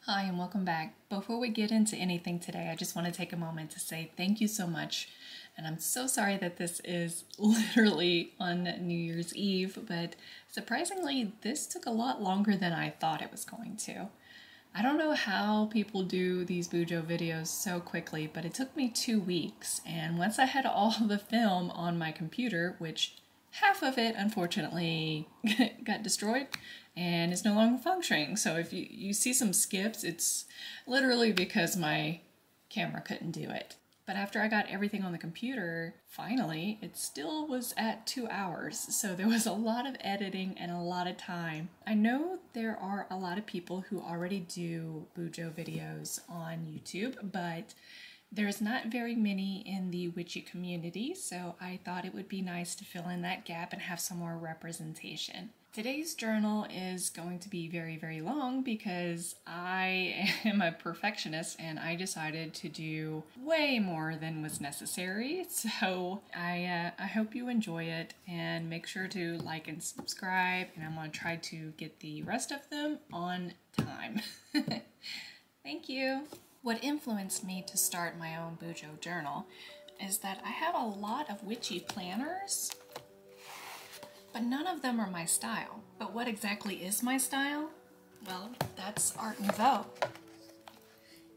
Hi and welcome back. Before we get into anything today, I just want to take a moment to say thank you so much. And I'm so sorry that this is literally on New Year's Eve, but surprisingly, this took a lot longer than I thought it was going to. I don't know how people do these Bujo videos so quickly, but it took me 2 weeks. And once I had all the film on my computer, which half of it unfortunately got destroyed and is no longer functioning. So if you see some skips, it's literally because my camera couldn't do it. But after I got everything on the computer, finally, it still was at 2 hours. So there was a lot of editing and a lot of time. I know there are a lot of people who already do Bujo videos on YouTube, but there's not very many in the witchy community, so I thought it would be nice to fill in that gap and have some more representation. Today's journal is going to be very, very long because I am a perfectionist and I decided to do way more than was necessary. So I hope you enjoy it and make sure to like and subscribe, and I'm going to try to get the rest of them on time. Thank you. What influenced me to start my own Bujo journal is that I have a lot of witchy planners, but none of them are my style. But what exactly is my style? Well, that's Art Nouveau.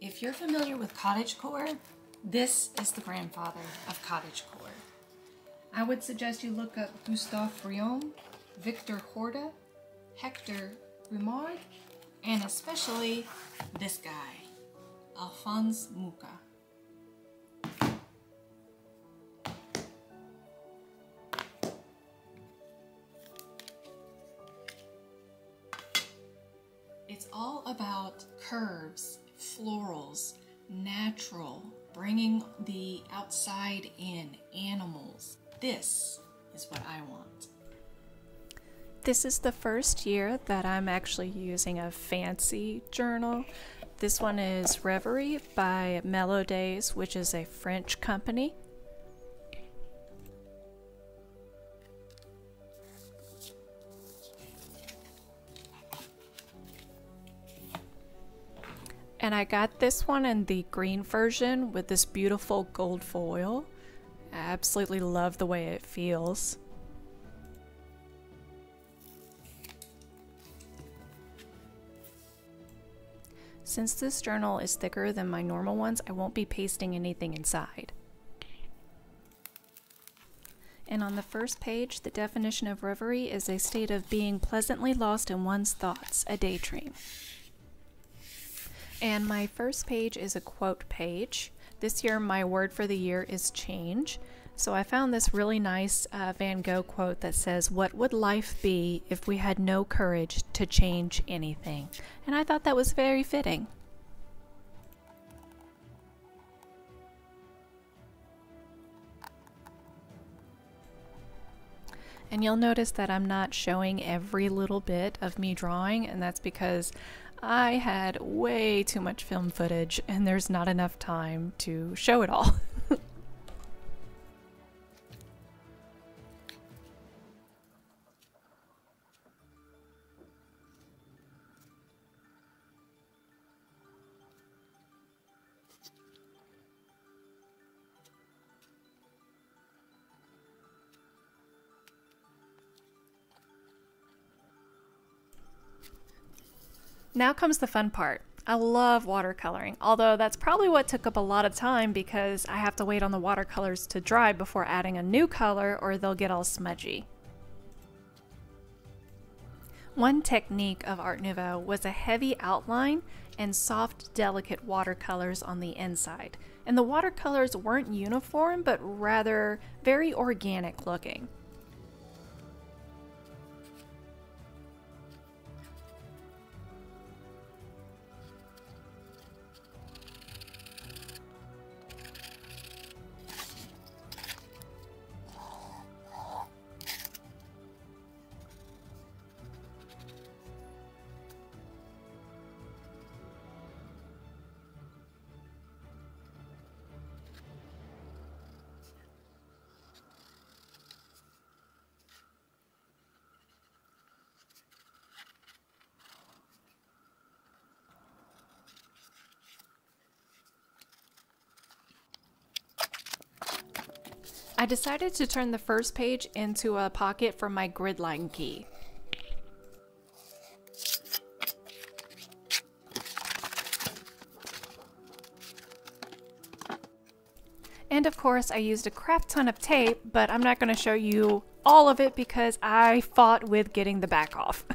If you're familiar with cottagecore, this is the grandfather of cottagecore. I would suggest you look up Gustave Brion, Victor Horta, Hector Rimard, and especially this guy, Alphonse Mucha. It's all about curves, florals, natural, bringing the outside in, animals. This is what I want. This is the first year that I'm actually using a fancy journal. This one is Reverie by Mellow Days, which is a French company. And I got this one in the green version with this beautiful gold foil. I absolutely love the way it feels. Since this journal is thicker than my normal ones, I won't be pasting anything inside. And on the first page, the definition of reverie is a state of being pleasantly lost in one's thoughts, a daydream. And my first page is a quote page. This year, my word for the year is change. So I found this really nice Van Gogh quote that says, "What would life be if we had no courage to change anything?" And I thought that was very fitting. And you'll notice that I'm not showing every little bit of me drawing, and that's because I had way too much film footage and there's not enough time to show it all. Now comes the fun part. I love watercoloring, although that's probably what took up a lot of time because I have to wait on the watercolors to dry before adding a new color or they'll get all smudgy. One technique of Art Nouveau was a heavy outline and soft, delicate watercolors on the inside. And the watercolors weren't uniform, but rather very organic looking. I decided to turn the first page into a pocket for my gridline key. And of course I used a crap ton of tape, but I'm not going to show you all of it because I fought with getting the back off.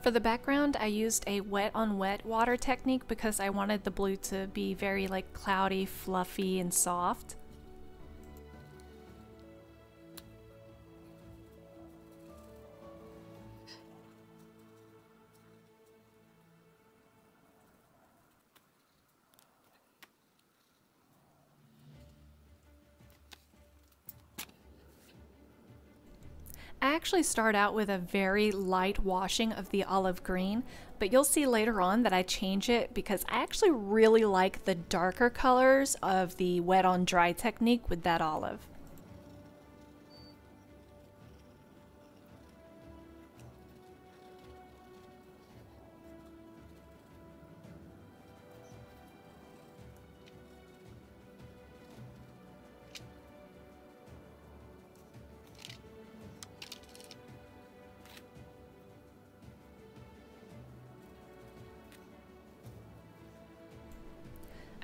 For the background, I used a wet on wet water technique because I wanted the blue to be very like cloudy, fluffy, and soft. I actually start out with a very light washing of the olive green, but you'll see later on that I change it because I actually really like the darker colors of the wet on dry technique with that olive.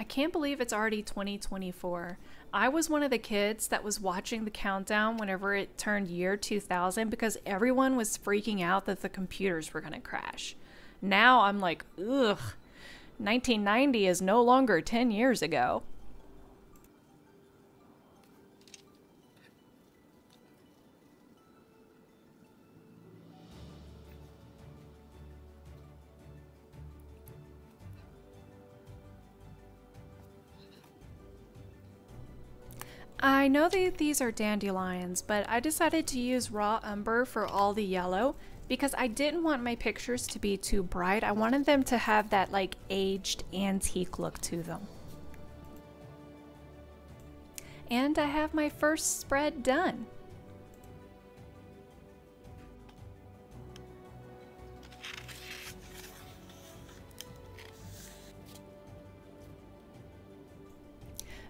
I can't believe it's already 2024. I was one of the kids that was watching the countdown whenever it turned year 2000 because everyone was freaking out that the computers were going to crash. Now I'm like, ugh, 1990 is no longer 10 years ago. I know that these are dandelions, but I decided to use raw umber for all the yellow because I didn't want my pictures to be too bright. I wanted them to have that like aged antique look to them. And I have my first spread done.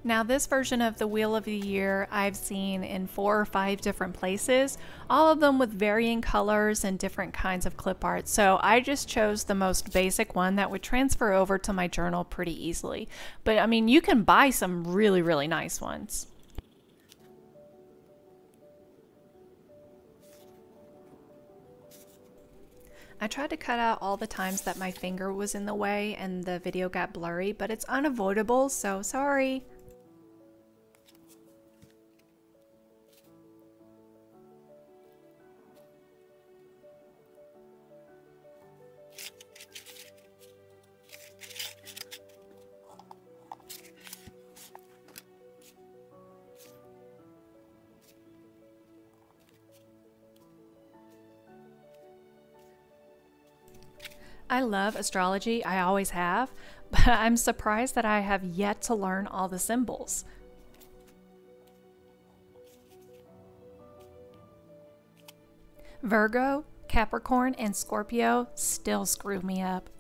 Now this version of the Wheel of the Year I've seen in 4 or 5 different places, all of them with varying colors and different kinds of clip art. So I just chose the most basic one that would transfer over to my journal pretty easily. But I mean, you can buy some really, really nice ones. I tried to cut out all the times that my finger was in the way and the video got blurry, but it's unavoidable, so sorry. I love astrology, I always have, but I'm surprised that I have yet to learn all the symbols. Virgo, Capricorn, and Scorpio still screw me up.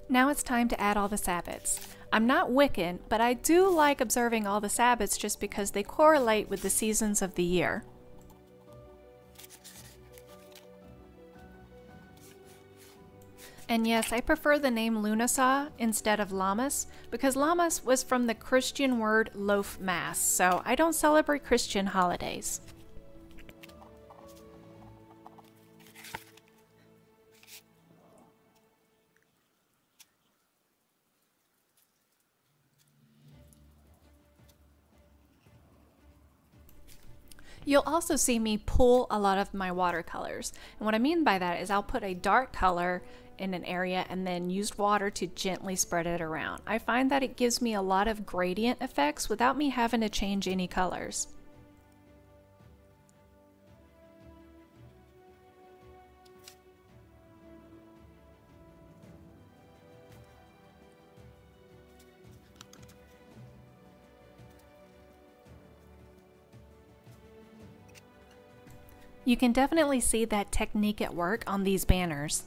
Now it's time to add all the Sabbats. I'm not Wiccan, but I do like observing all the Sabbats just because they correlate with the seasons of the year. And yes, I prefer the name Lunasa instead of Lammas because Lammas was from the Christian word loaf mass, so I don't celebrate Christian holidays. You'll also see me pull a lot of my watercolors. And what I mean by that is I'll put a dark color in an area and then use water to gently spread it around. I find that it gives me a lot of gradient effects without me having to change any colors. You can definitely see that technique at work on these banners.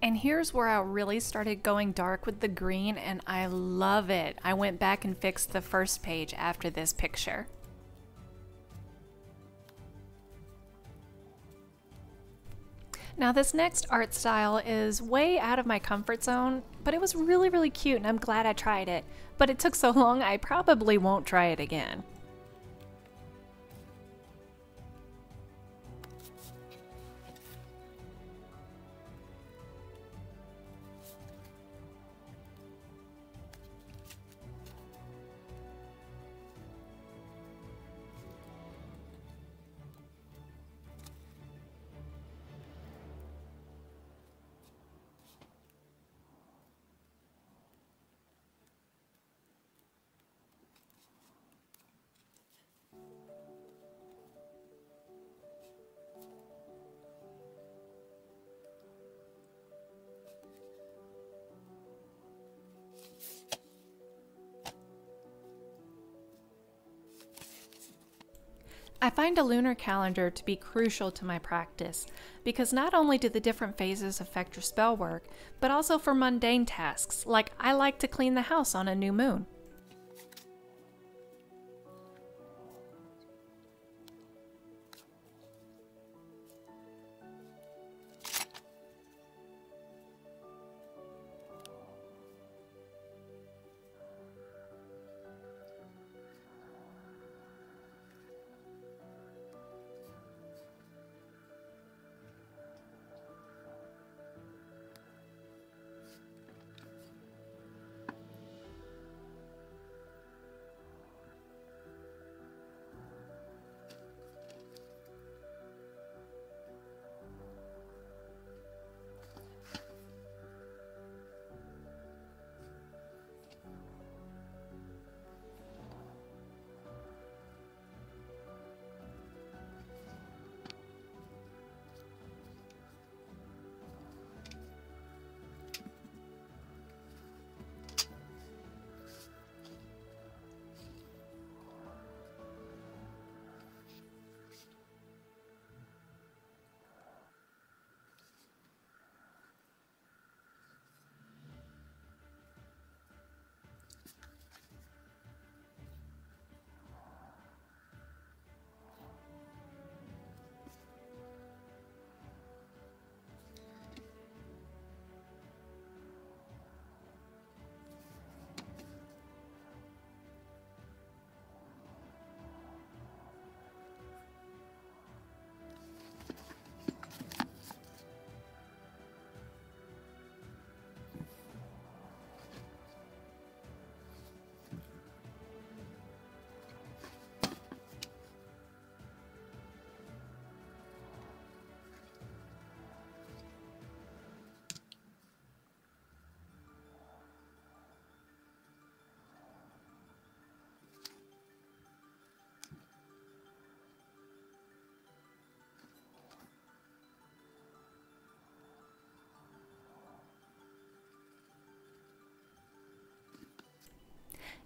And here's where I really started going dark with the green, and I love it. I went back and fixed the first page after this picture. Now this next art style is way out of my comfort zone, but it was really cute and I'm glad I tried it. But it took so long I probably won't try it again. I find a lunar calendar to be crucial to my practice because not only do the different phases affect your spell work, but also for mundane tasks, like I like to clean the house on a new moon.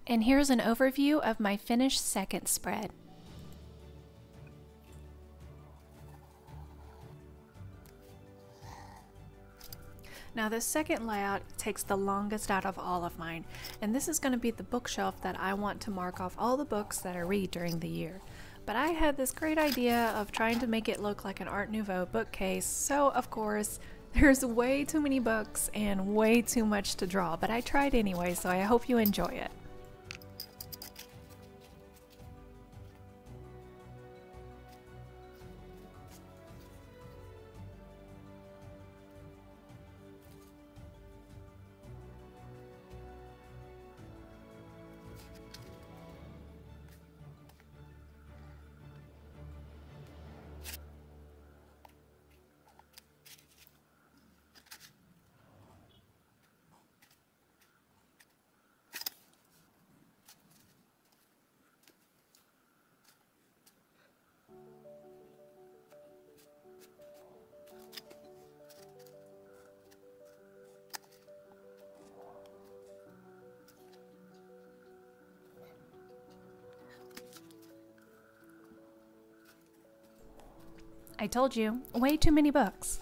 And here's an overview of my finished second spread. Now this second layout takes the longest out of all of mine, and this is going to be the bookshelf that I want to mark off all the books that I read during the year. But I had this great idea of trying to make it look like an Art Nouveau bookcase, so of course there's way too many books and way too much to draw, but I tried anyway, so I hope you enjoy it. I told you, way too many books.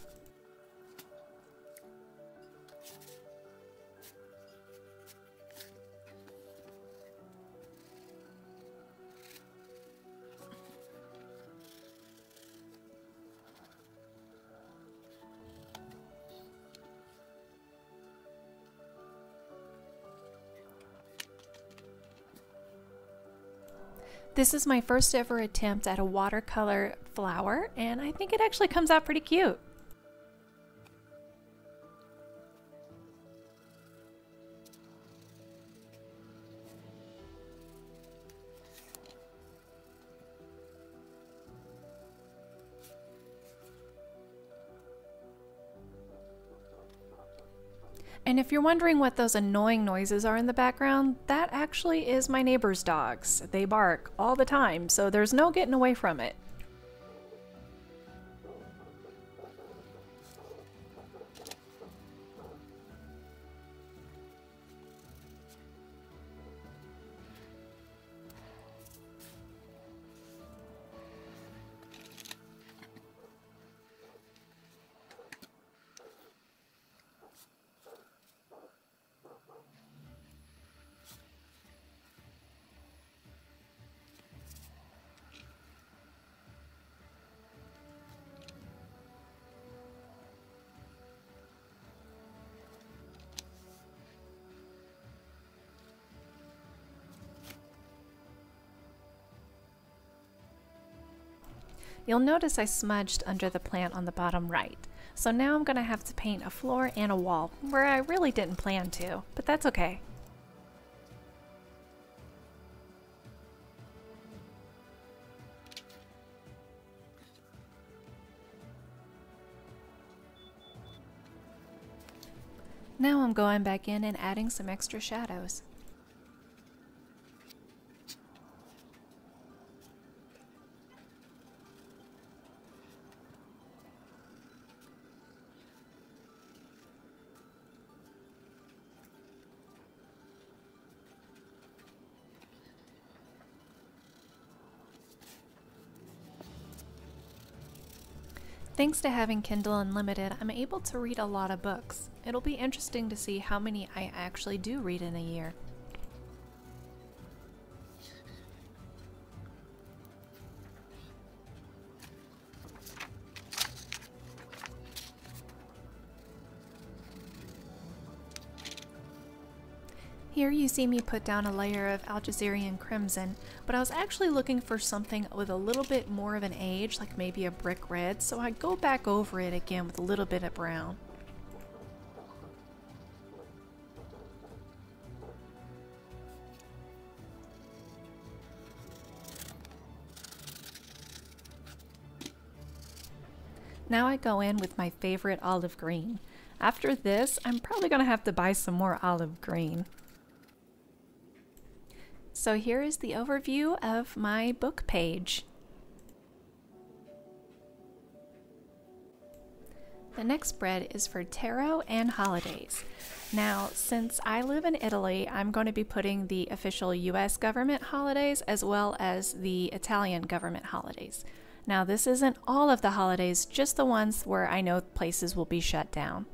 This is my first ever attempt at a watercolor flower, and I think it actually comes out pretty cute. And if you're wondering what those annoying noises are in the background, that actually is my neighbor's dogs. They bark all the time, so there's no getting away from it. You'll notice I smudged under the plant on the bottom right. So now I'm going to have to paint a floor and a wall, where I really didn't plan to, but that's okay. Now I'm going back in and adding some extra shadows. Thanks to having Kindle Unlimited, I'm able to read a lot of books. It'll be interesting to see how many I actually do read in a year. Here you see me put down a layer of Algerian crimson, but I was actually looking for something with a little bit more of an age, like maybe a brick red, so I go back over it again with a little bit of brown. Now I go in with my favorite olive green. After this, I'm probably going to have to buy some more olive green. So here is the overview of my book page. The next spread is for tarot and holidays. Now, since I live in Italy, I'm going to be putting the official US government holidays as well as the Italian government holidays. Now, this isn't all of the holidays, just the ones where I know places will be shut down.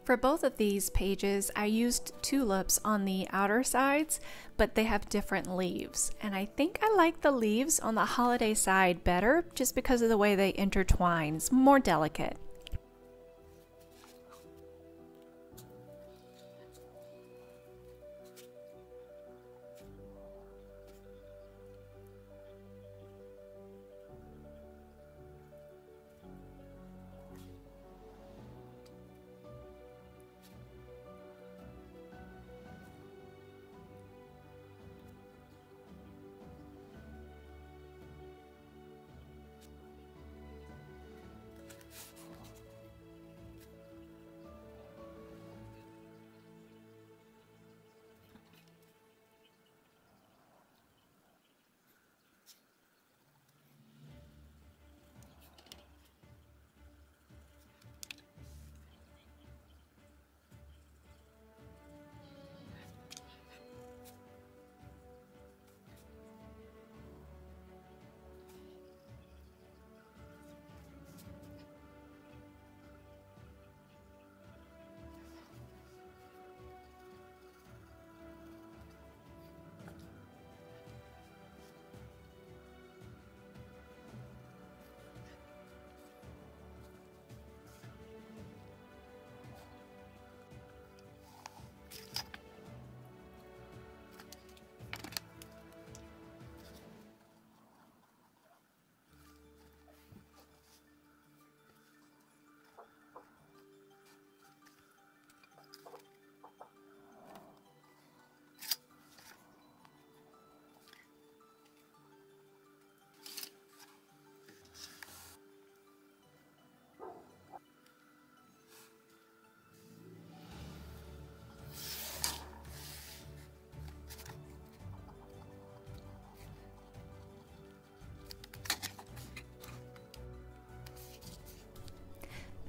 For both of these pages, I used tulips on the outer sides, but they have different leaves. And I think I like the leaves on the holiday side better just because of the way they intertwine. It's more delicate.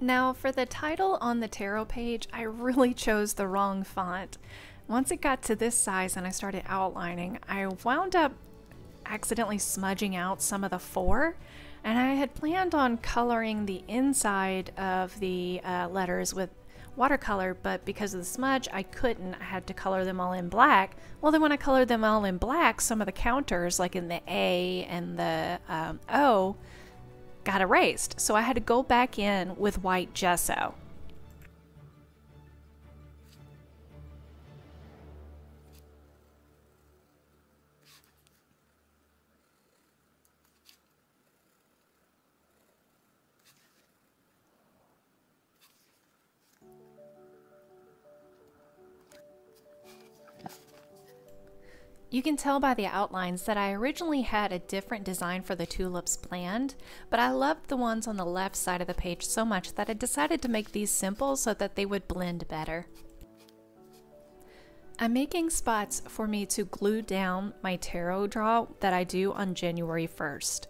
Now for the title on the tarot page, I really chose the wrong font. Once it got to this size and I started outlining, I wound up accidentally smudging out some of the 4, and I had planned on coloring the inside of the letters with watercolor, but because of the smudge I couldn't. I had to color them all in black. Well, then when I colored them all in black, some of the counters, like in the A and the O, got erased, so I had to go back in with white gesso. You can tell by the outlines that I originally had a different design for the tulips planned, but I loved the ones on the left side of the page so much that I decided to make these simple so that they would blend better. I'm making spots for me to glue down my tarot draw that I do on January 1st.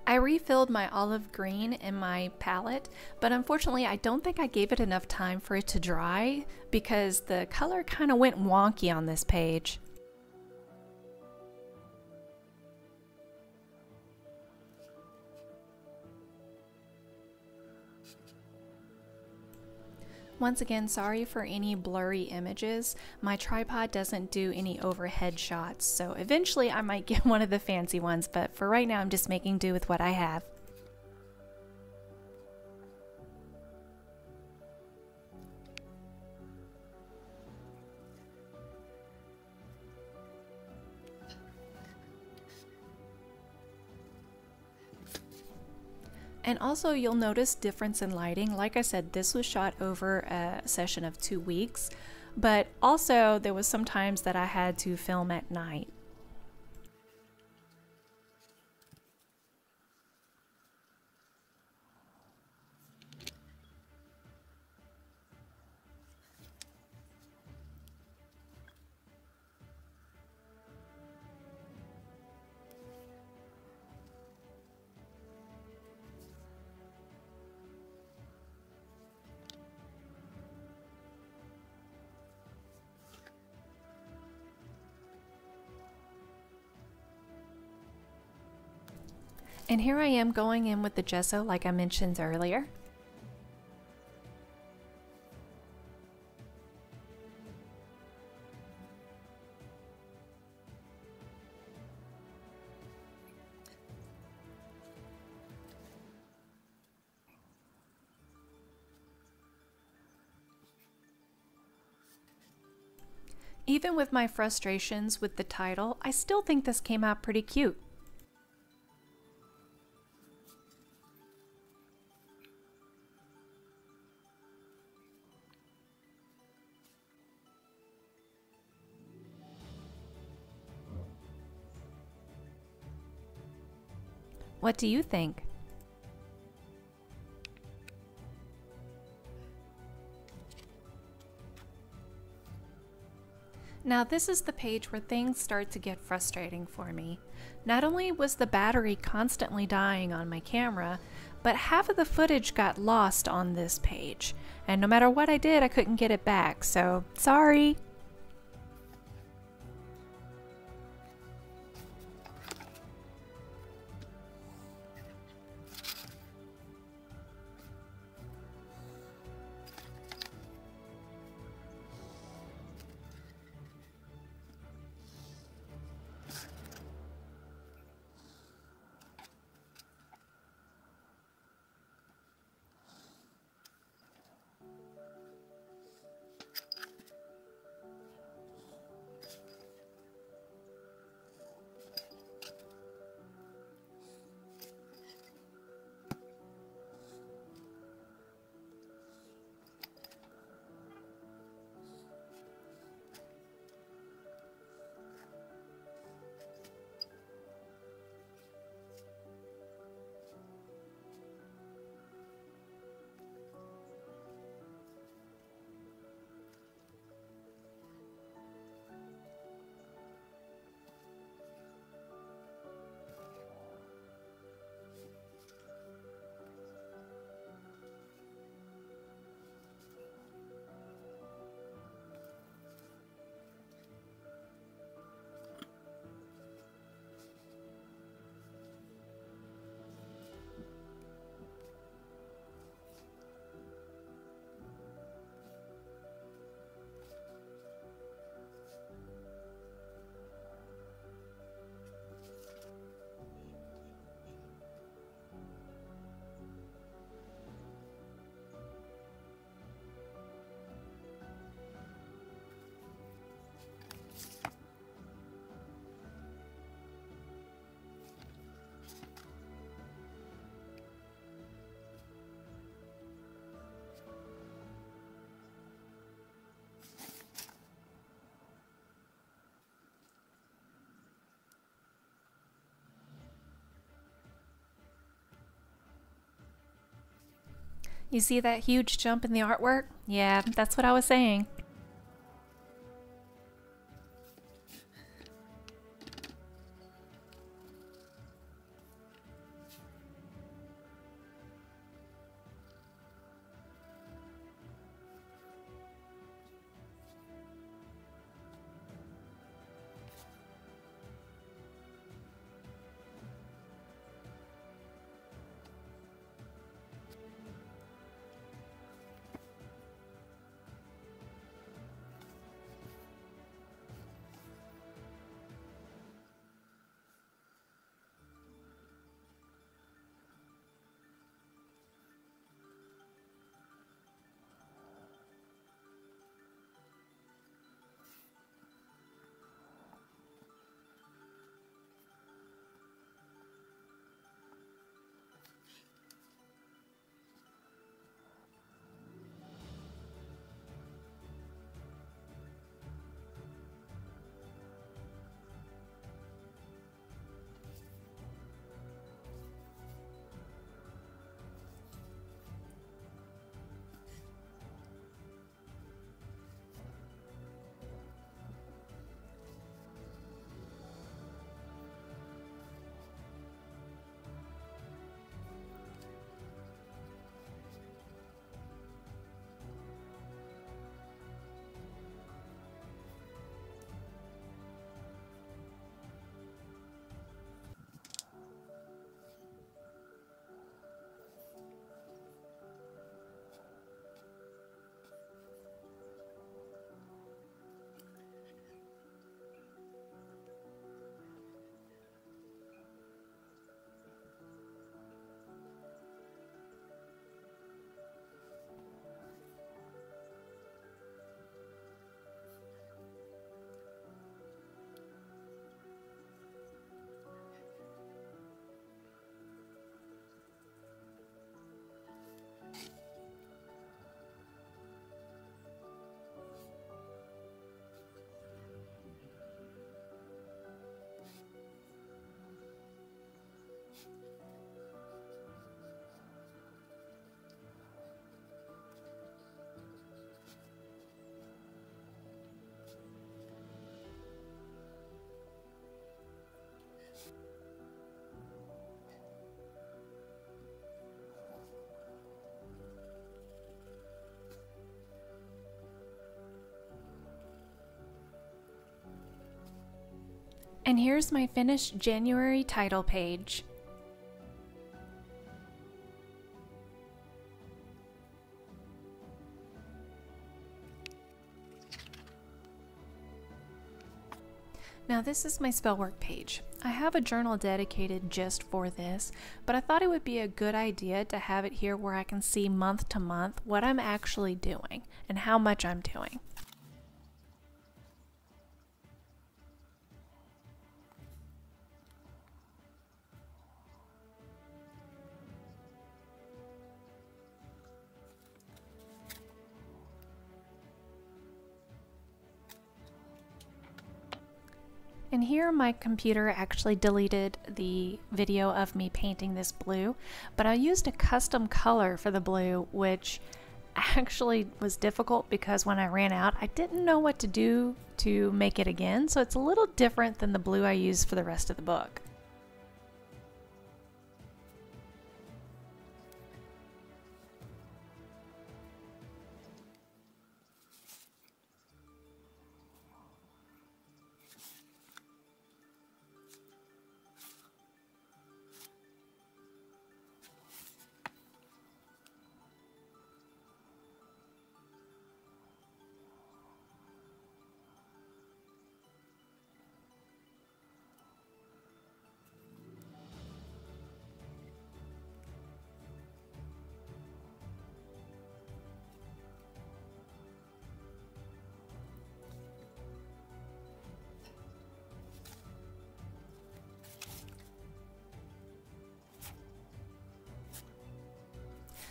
I refilled my olive green in my palette, but unfortunately I don't think I gave it enough time for it to dry because the color kind of went wonky on this page. Once again, sorry for any blurry images. My tripod doesn't do any overhead shots, so eventually I might get one of the fancy ones, but for right now I'm just making do with what I have. And also you'll notice difference in lighting. Like I said, this was shot over a session of 2 weeks, but also there was some times that I had to film at night. And here I am going in with the gesso like I mentioned earlier. Even with my frustrations with the title, I still think this came out pretty cute. What do you think? Now this is the page where things start to get frustrating for me. Not only was the battery constantly dying on my camera, but half of the footage got lost on this page. And no matter what I did, I couldn't get it back, so sorry. You see that huge jump in the artwork? Yeah, that's what I was saying. And here's my finished January title page. Now this is my spellwork page. I have a journal dedicated just for this, but I thought it would be a good idea to have it here where I can see month to month what I'm actually doing and how much I'm doing. And here my computer actually deleted the video of me painting this blue, but I used a custom color for the blue, which actually was difficult because when I ran out, I didn't know what to do to make it again, so it's a little different than the blue I used for the rest of the book.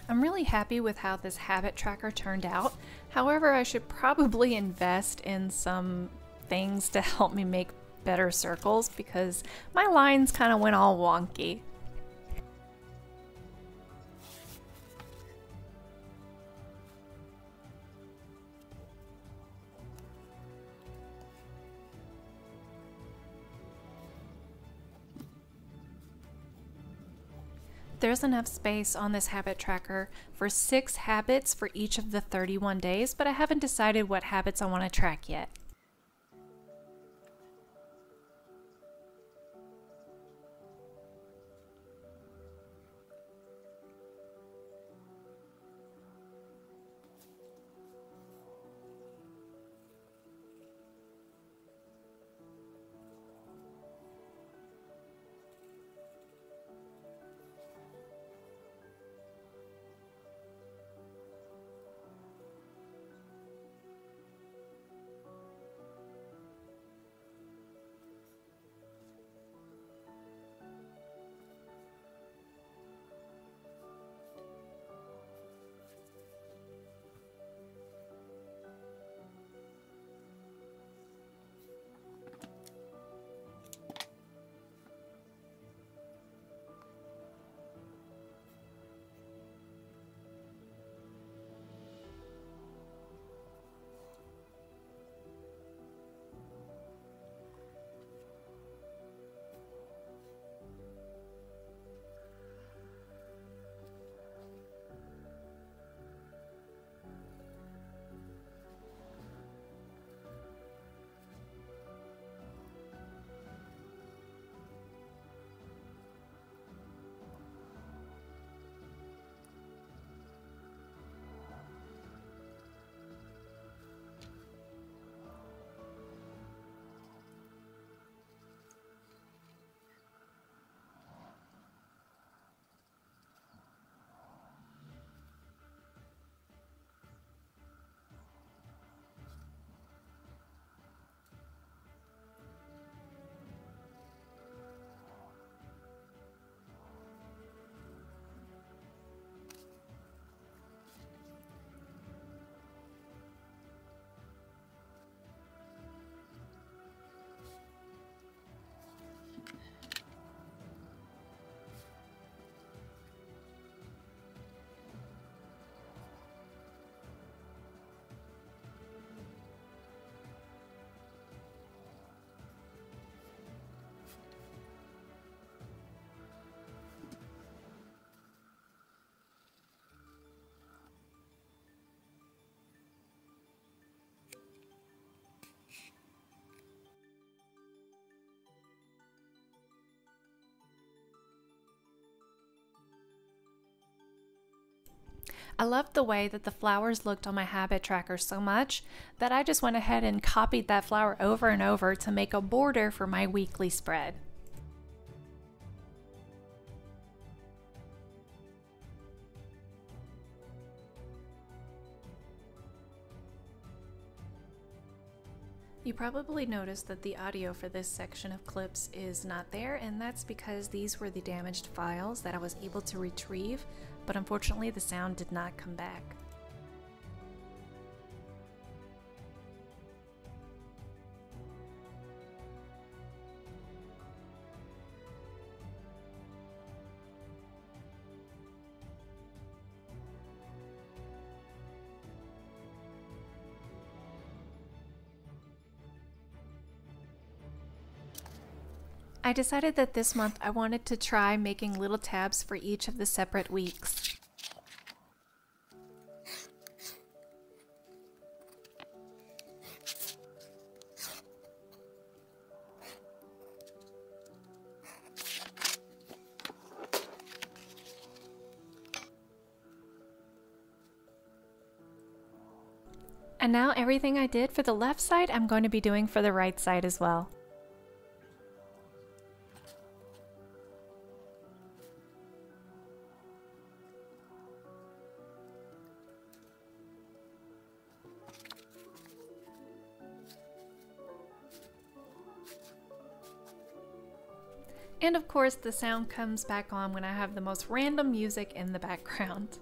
I'm really happy with how this habit tracker turned out. However, I should probably invest in some things to help me make better circles because my lines kind of went all wonky. There's enough space on this habit tracker for 6 habits for each of the 31 days, but I haven't decided what habits I want to track yet. I loved the way that the flowers looked on my habit tracker so much that I just went ahead and copied that flower over and over to make a border for my weekly spread. You probably noticed that the audio for this section of clips is not there, and that's because these were the damaged files that I was able to retrieve, but unfortunately the sound did not come back. I decided that this month I wanted to try making little tabs for each of the separate weeks. And now everything I did for the left side, I'm going to be doing for the right side as well. And of course, the sound comes back on when I have the most random music in the background.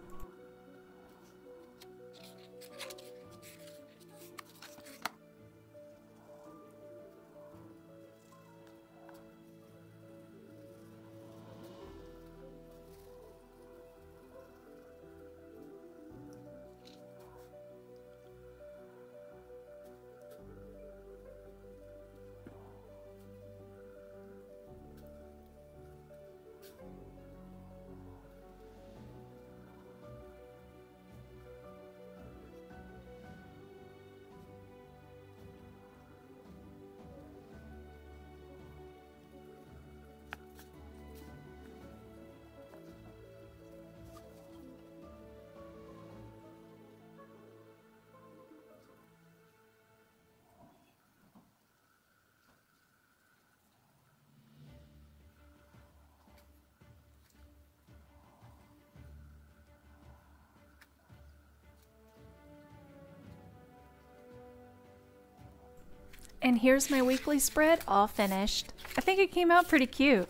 And here's my weekly spread all finished. I think it came out pretty cute.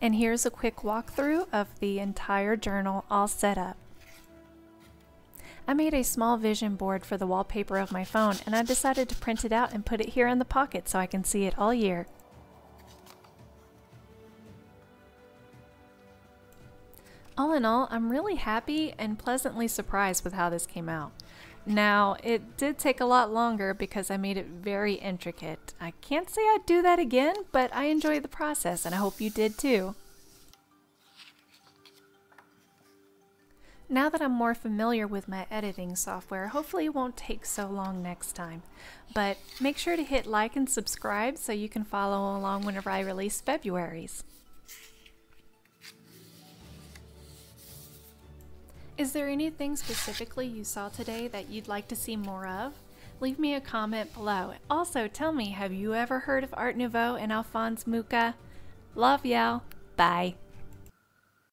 And here's a quick walkthrough of the entire journal all set up. I made a small vision board for the wallpaper of my phone, and I decided to print it out and put it here in the pocket so I can see it all year. All in all, I'm really happy and pleasantly surprised with how this came out. Now, it did take a lot longer because I made it very intricate. I can't say I'd do that again, but I enjoyed the process and I hope you did too. Now that I'm more familiar with my editing software, hopefully it won't take so long next time. But make sure to hit like and subscribe so you can follow along whenever I release February's. Is there anything specifically you saw today that you'd like to see more of? Leave me a comment below. Also, tell me, have you ever heard of Art Nouveau and Alphonse Mucha? Love y'all. Bye.